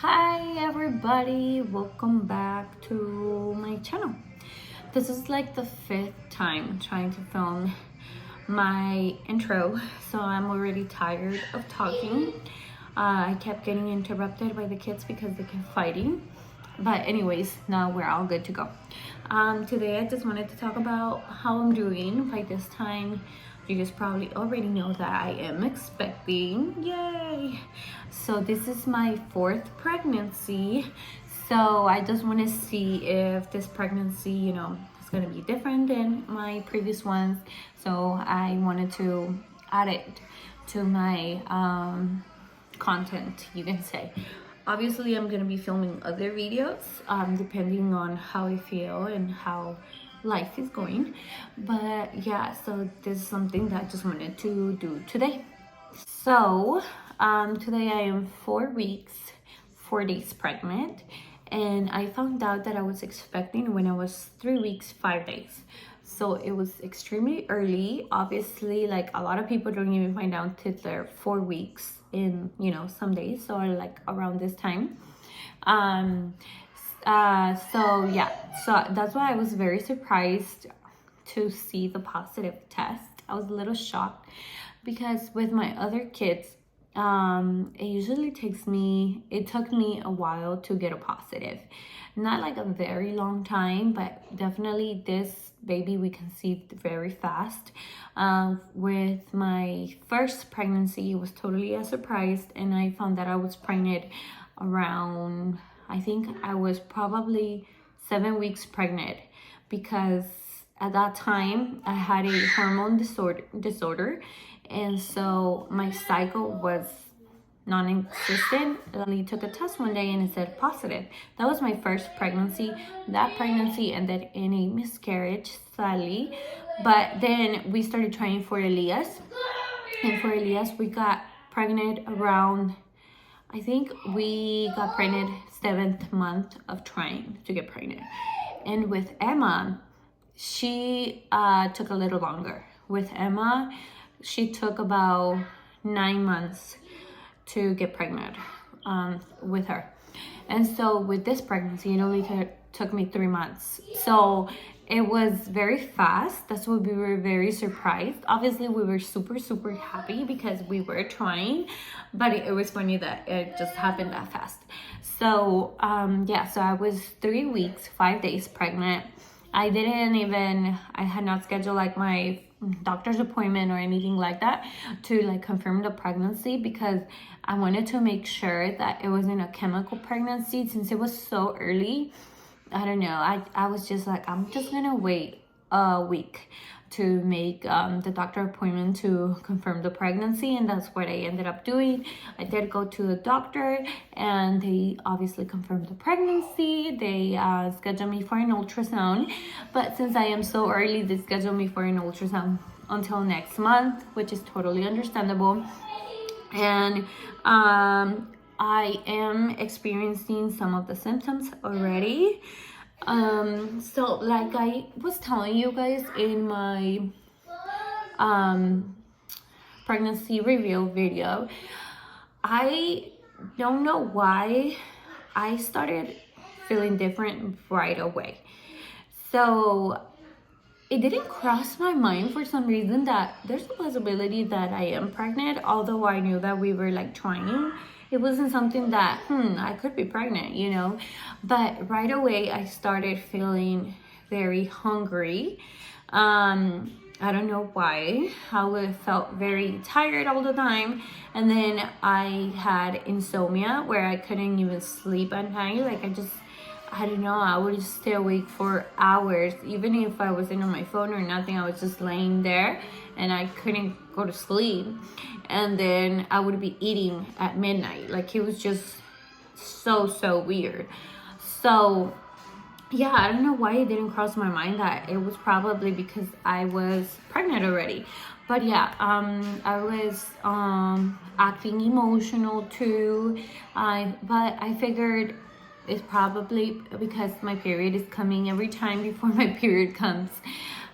Hi everybody, welcome back to my channel. This is like the fifth time trying to film my intro, so I'm already tired of talking. I kept getting interrupted by the kids because they kept fighting. But anyways, now we're all good to go. Today I just wanted to talk about how I'm doing. By this time, you guys probably already know that I am expecting. Yay! So this is my fourth pregnancy. So I just want to see if this pregnancy, is going to be different than my previous ones. So I wanted to add it to my content, you can say. Obviously, I'm gonna be filming other videos depending on how I feel and how life is going. But yeah, so this is something that I just wanted to do today. So today I am 4 weeks, 4 days pregnant, and I found out that I was expecting when I was 3 weeks, 5 days. So it was extremely early. Obviously, like a lot of people don't even find out till they're 4 weeks in, some days, or like around this time. So yeah, so that's why I was very surprised to see the positive test. I was a little shocked because with my other kids, it took me a while to get a positive. Not like a very long time, but definitely this baby we conceived very fast. With my first pregnancy, it was totally a surprise, and I found that I was pregnant around, I think I was probably 7 weeks pregnant, because at that time I had a hormone disorder, and so my cycle was non-existent. I took a test one day and it said positive. That was my first pregnancy. That pregnancy ended in a miscarriage, sadly. But then we started trying for Elias, and for Elias we got pregnant around, I think we got pregnant 7th month of trying to get pregnant. And with Emma, she took a little longer. With Emma, she took about 9 months to get pregnant with her. And so with this pregnancy, it only took me 3 months. So it was very fast. That's why we were very surprised. Obviously, we were super, super happy because we were trying, but it was funny that it just happened that fast. So yeah, so I was 3 weeks, 5 days pregnant. I had not scheduled like my doctor's appointment or anything like that to like confirm the pregnancy, because I wanted to make sure that it wasn't a chemical pregnancy since it was so early. I don't know. I was just like, I'm just gonna wait a week to make the doctor appointment to confirm the pregnancy, and that's what I ended up doing. I did go to the doctor, and they obviously confirmed the pregnancy. They scheduled me for an ultrasound, but since I am so early, they scheduled me for an ultrasound until next month, which is totally understandable. And I am experiencing some of the symptoms already. So like I was telling you guys in my pregnancy reveal video, I don't know why I started feeling different right away. So it didn't cross my mind for some reason that there's a possibility that I am pregnant, although I knew that we were like trying. It wasn't something that, I could be pregnant, But right away, I started feeling very hungry. I don't know why. I felt very tired all the time. And then I had insomnia where I couldn't even sleep at night. Like I don't know, I would just stay awake for hours. Even if I wasn't on my phone or nothing, I was just laying there and I couldn't go to sleep. And then I would be eating at midnight. Like it was just so weird. So yeah, I don't know why it didn't cross my mind that it was probably because I was pregnant already. But yeah, I was acting emotional too. But I figured it's probably because my period is coming. Every time before my period comes,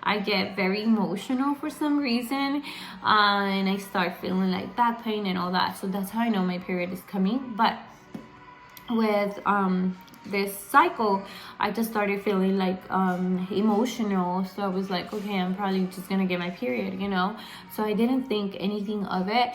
I get very emotional for some reason, and I start feeling like back pain and all that. So that's how I know my period is coming. But with this cycle, I just started feeling like emotional. So I was like, okay, I'm probably just gonna get my period, you know. So I didn't think anything of it.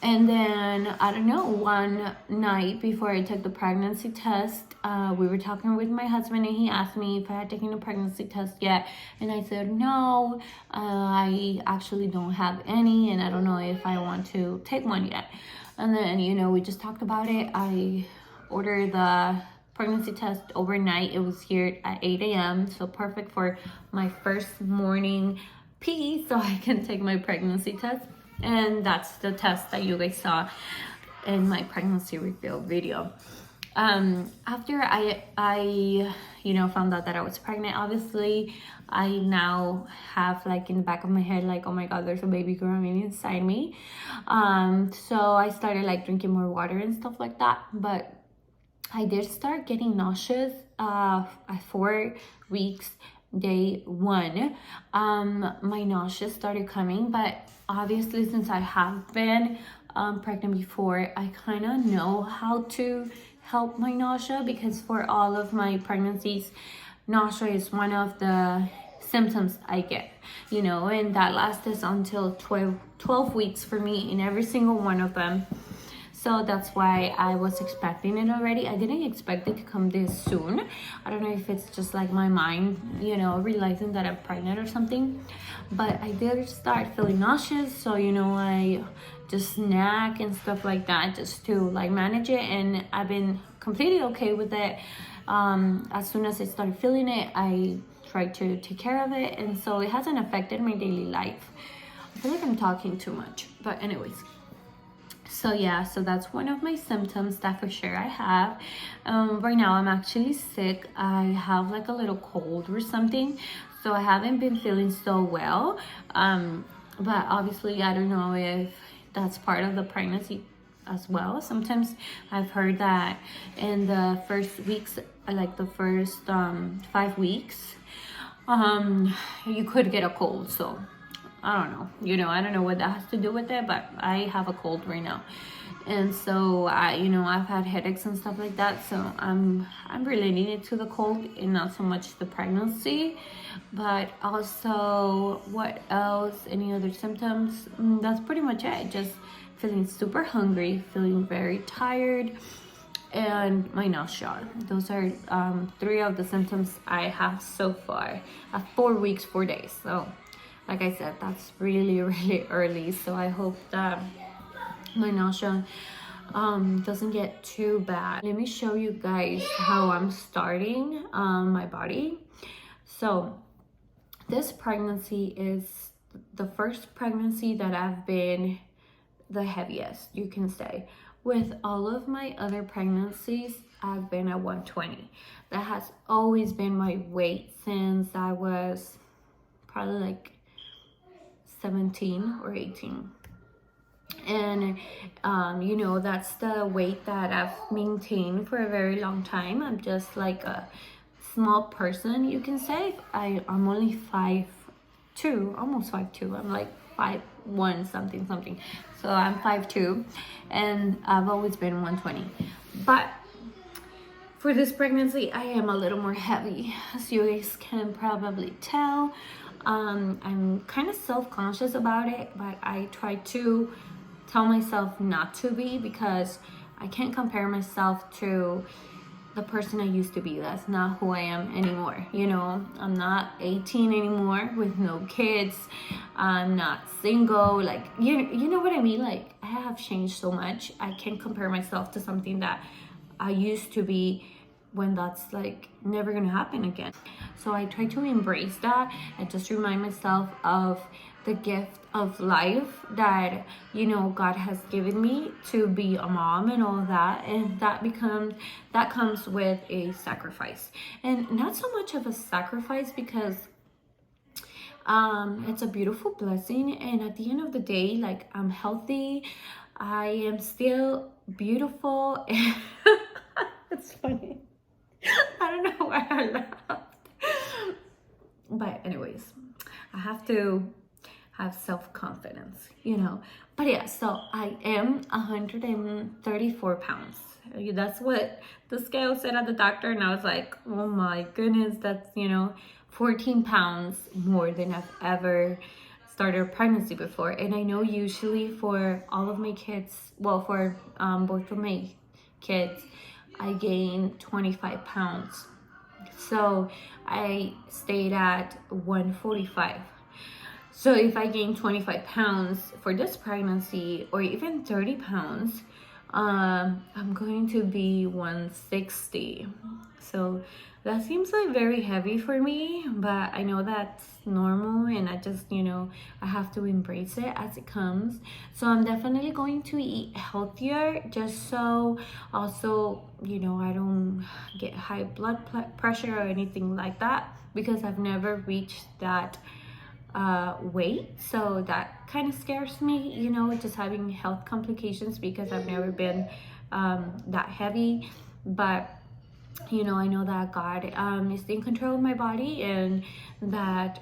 And then I don't know, one night before I took the pregnancy test, we were talking with my husband, and he asked me if I had taken a pregnancy test yet, and I said no, I actually don't have any, and I don't know if I want to take one yet. And then, you know, we just talked about it. I ordered the pregnancy test overnight. It was here at 8 a.m. So perfect for my first morning pee, so I can take my pregnancy test. And that's the test that you guys saw in my pregnancy reveal video. After I you know, found out that I was pregnant, obviously I now have like in the back of my head like, oh my god, there's a baby growing inside me. So I started like drinking more water and stuff like that. But I did start getting nauseous at 4 weeks, day 1. My nausea started coming, but obviously since I have been pregnant before, I kind of know how to help my nausea, because for all of my pregnancies, nausea is one of the symptoms I get, you know, and that lasted until 12 weeks for me in every single one of them. So that's why I was expecting it already. I didn't expect it to come this soon. I don't know if it's just like my mind, you know, realizing that I'm pregnant or something. But I did start feeling nauseous. So, you know, I just snack and stuff like that just to like manage it. And I've been completely okay with it. As soon as I started feeling it, I tried to take care of it. And so it hasn't affected my daily life. I feel like I'm talking too much. But anyways. So yeah, so that's one of my symptoms that for sure I have. Right now I'm actually sick. I have like a little cold or something, so I haven't been feeling so well. But obviously I don't know if that's part of the pregnancy as well. Sometimes I've heard that in the first weeks, like the first 5 weeks, you could get a cold. So I don't know, you know, I don't know what that has to do with it, but I have a cold right now. And so you know, I've had headaches and stuff like that. So I'm relating it to the cold and not so much the pregnancy. But also, what else? Any other symptoms? That's pretty much it. Just feeling super hungry, feeling very tired, and my nausea. Those are 3 of the symptoms I have so far at 4 weeks, 4 days. So like I said, that's really, really early. So I hope that my nausea doesn't get too bad. Let me show you guys how I'm starting my body. So this pregnancy is the first pregnancy that I've been the heaviest, you can say. With all of my other pregnancies, I've been at 120. That has always been my weight since I was probably like 17 or 18. And you know, that's the weight that I've maintained for a very long time. I'm just like a small person, you can say. I'm only 5'2", almost 5'2". I'm like 5'1", something. So I'm 5'2", and I've always been 120. But for this pregnancy, I am a little more heavy, as you guys can probably tell. I'm kind of self-conscious about it, but I try to tell myself not to be, because I can't compare myself to the person I used to be. That's not who I am anymore. You know, I'm not 18 anymore with no kids. I'm not single. Like, you know what I mean? Like, I have changed so much. I can't compare myself to something that I used to be, when that's like never gonna happen again. So I try to embrace that and just remind myself of the gift of life that, you know, God has given me to be a mom and all that. And that comes with a sacrifice, and not so much of a sacrifice, because it's a beautiful blessing. And at the end of the day, like, I'm healthy, I am still beautiful. It's funny. I don't know why I laughed. But anyways, I have to have self-confidence, you know. But yeah, so I am 134 pounds That's what the scale said at the doctor. And I was like, oh my goodness, that's, 14 pounds more than I've ever started a pregnancy before. And I know usually for all of my kids, well, for both of my kids, I gained 25 pounds. So I stayed at 145. So if I gain 25 pounds for this pregnancy, or even 30 pounds, I'm going to be 160. So that seems like very heavy for me, but I know that's normal, and I just, I have to embrace it as it comes. So I'm definitely going to eat healthier, just so also, I don't get high blood pressure or anything like that, because I've never reached that weight. So that kind of scares me, just having health complications, because I've never been that heavy. But I know that God is in control of my body, and that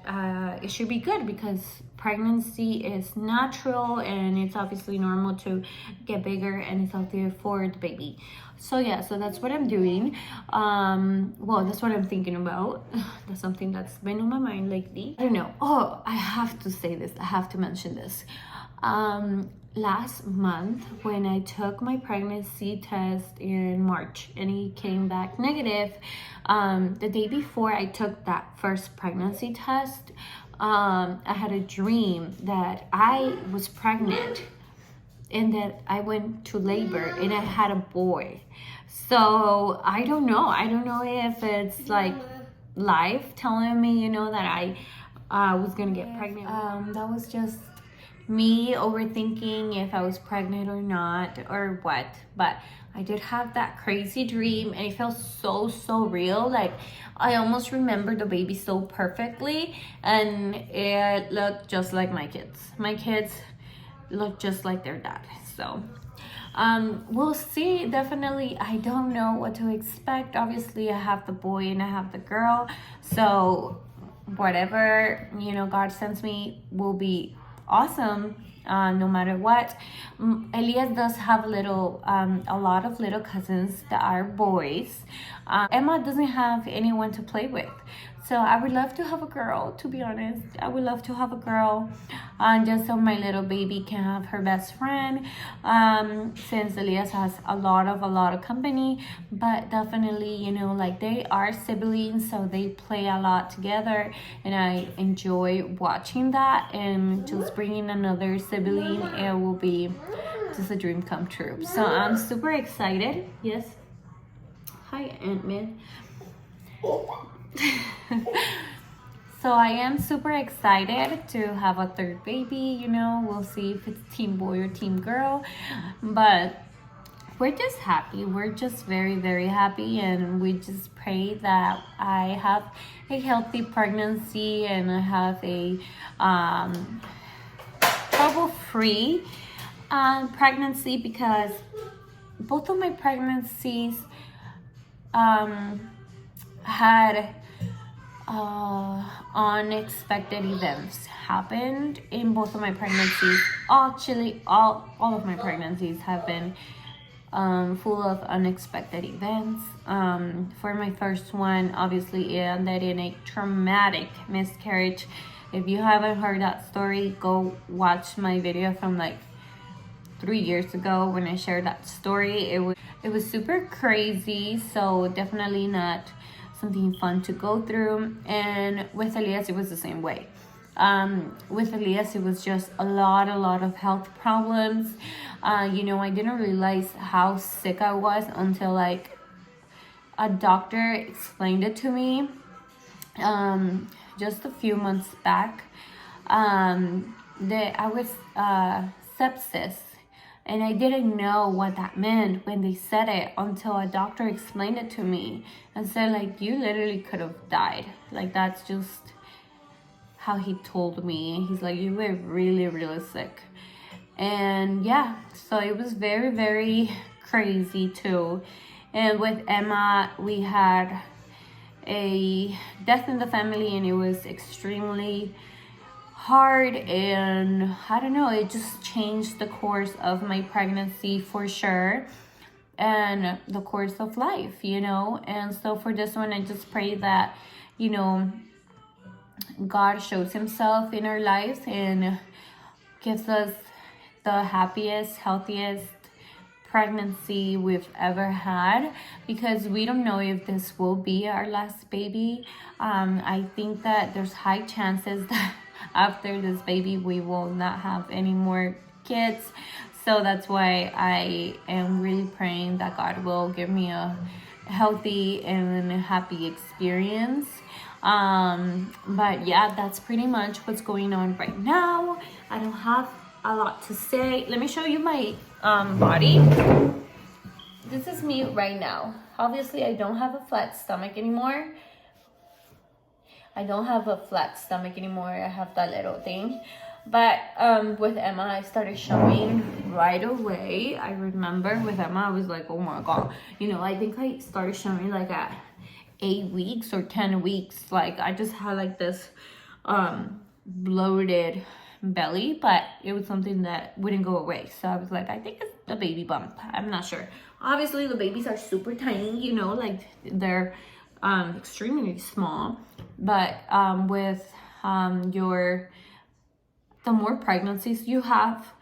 it should be good, because pregnancy is natural, and it's obviously normal to get bigger, and it's healthier for the baby. So yeah, so that's what I'm doing. Well, that's what I'm thinking about. That's something that's been on my mind lately. I don't know. Oh, I have to say this. I have to mention this. Last month, when I took my pregnancy test in March and it came back negative, the day before I took that first pregnancy test, I had a dream that I was pregnant and that I went to labor and I had a boy. So I don't know if it's like life telling me, that I was gonna get pregnant. That was just me overthinking if I was pregnant or not, or what. But I did have that crazy dream, and it felt so real. Like I almost remember the baby so perfectly, and it looked just like my kids. My kids look just like their dad. So we'll see. Definitely, I don't know what to expect. Obviously, I have the boy and I have the girl, so whatever God sends me will be awesome, no matter what. Elias does have a lot of little cousins that are boys. Emma doesn't have anyone to play with, so I would love to have a girl. To be honest, I would love to have a girl, just so my little baby can have her best friend. Since Elias has a lot of company, but definitely, like they are siblings, so they play a lot together, and I enjoy watching that. And just bringing another sibling, it will be just a dream come true. So I'm super excited. Yes. Hi, Aunt Min. So I am super excited to have a third baby. We'll see if it's team boy or team girl, but we're just happy. We're just very happy, and we just pray that I have a healthy pregnancy and I have a trouble-free pregnancy, because both of my pregnancies had unexpected events happened in both of my pregnancies. Actually, all of my pregnancies have been full of unexpected events. For my first one, obviously it ended in a traumatic miscarriage. If you haven't heard that story, go watch my video from like 3 years ago when I shared that story. It was super crazy, so definitely not something fun to go through. And with Elias, it was the same way. With Elias, it was just a lot of health problems. I didn't realize how sick I was until like a doctor explained it to me just a few months back. That I was sepsis, and I didn't know what that meant when they said it until a doctor explained it to me and said, like, you literally could have died. Like, that's just how he told me. He's like, you were really sick. And yeah, so it was very crazy too. And with Emma, we had a death in the family, and it was extremely hard, and I don't know, it just changed the course of my pregnancy for sure. and the course of life, you know. And so for this one, I just pray that, you know, God shows himself in our lives and gives us the happiest, healthiest pregnancy we've ever had, because we don't know if this will be our last baby. I think that there's high chances that after this baby we will not have any more kids. So that's why I am really praying that God will give me a healthy and happy experience. But yeah, that's pretty much what's going on right now. I don't have a lot to say. Let me show you my body. This is me right now. Obviously, I don't have a flat stomach anymore. I have that little thing. But with Emma, I started showing right away. I remember with Emma, I was like, oh my God. You know, I think I started showing like at 8 weeks or 10 weeks. Like I just had like this bloated belly, but it was something that wouldn't go away. So I was like, I think it's the baby bump. I'm not sure. Obviously, the babies are super tiny, you know, like they're extremely small. But with the more pregnancies you have,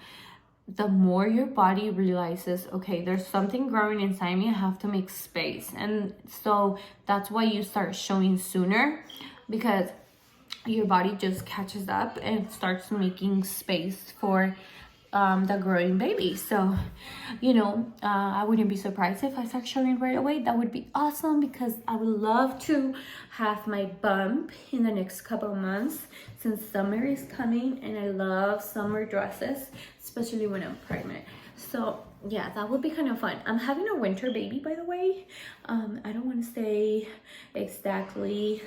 the more your body realizes, okay, there's something growing inside me, I have to make space. And so that's why you start showing sooner, because your body just catches up and starts making space for the growing baby. So, you know, I wouldn't be surprised if I start showing right away. That would be awesome, because I would love to have my bump in the next couple of months, since summer is coming and I love summer dresses, especially when I'm pregnant. So yeah, that would be kind of fun. I'm having a winter baby, by the way. I don't want to say exactly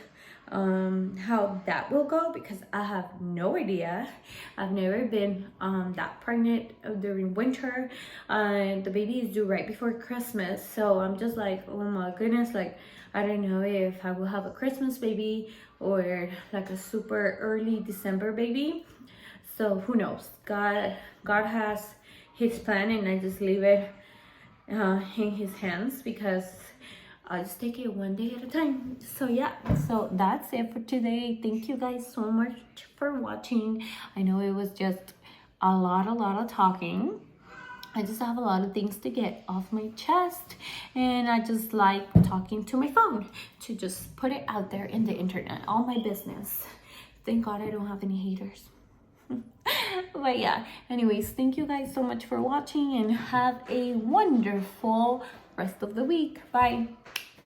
how that will go, because I have no idea. I've never been that pregnant during winter. The baby is due right before Christmas, so I'm just like, oh my goodness, like I don't know if I will have a Christmas baby or like a super early December baby. So who knows? God has his plan, and I just leave it in his hands, because I'll just take it one day at a time. So yeah, so that's it for today. Thank you guys so much for watching. I know it was just a lot of talking. I just have a lot of things to get off my chest, and I just like talking to my phone, to just put it out there in the internet, all my business. Thank God I don't have any haters. But yeah, anyways, thank you guys so much for watching, and have a wonderful rest of the week. Bye.